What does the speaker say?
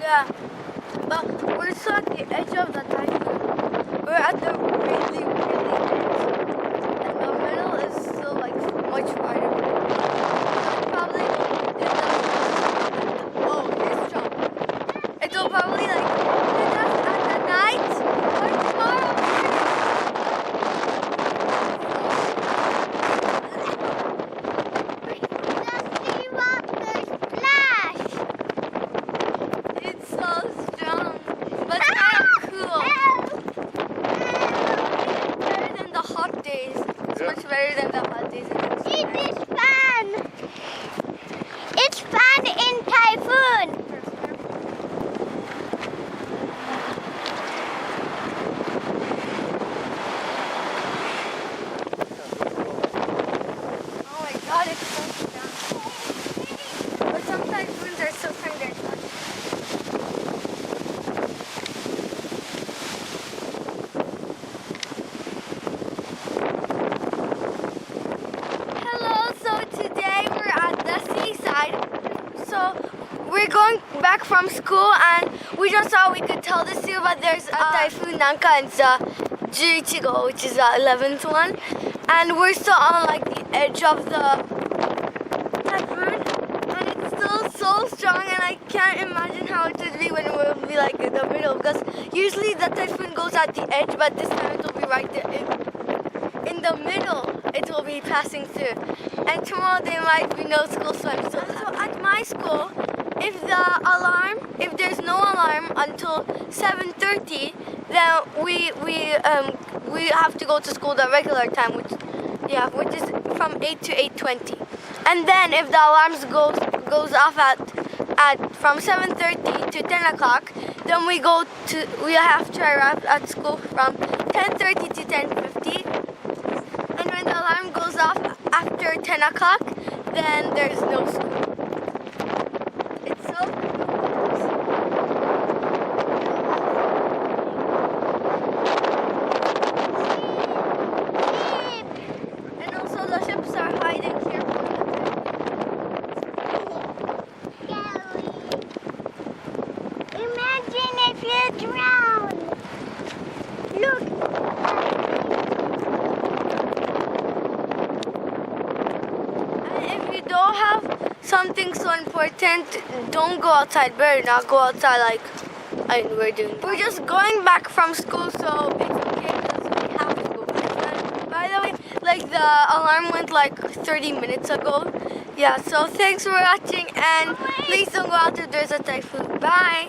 Yeah, but we're still at the edge of the typhoon. We're at the really, really edge. And the middle is still like much farther. Probably it's jumping. It will probably like hit us at the night or tomorrow. It's so strong, but it's kind of cool. It's better than the hot days. It's much better than the hot days. See this fan. It's fan in typhoon. Oh my god, it's so strong. But some typhoons are so strong they're not. Hello, so today we're at the seaside. So we're going back from school and we just thought we could tell this to you, but there's a Typhoon Nangka and it's 11 号, which is the 11th one. And we're still on like the edge of the typhoon and it's still so strong and I can't imagine how it would be when it will be like in the middle, because usually the typhoon goes at the edge, but this time it will be right there in the middle. It will be passing through, and tomorrow there might be no school, so I'm so at my school, if there's no alarm until 7:30, then we have to go to school the regular time, which is from 8 to 8:20. And then if the alarms goes off at from 7:30 to 10 o'clock, then we have to arrive at school from 10:30 to 10:50. And when the alarm goes off after 10 o'clock, then there's no school. It's so and also the ships are hiding here. Imagine if you drown. Look. If you don't have something so important, don't go outside. Better not go outside we're just going back from school, so it's okay because we have to go. And by the way, like the alarm went like 30 minutes ago. Yeah, so thanks for watching and please don't go out if there's a typhoon. Bye!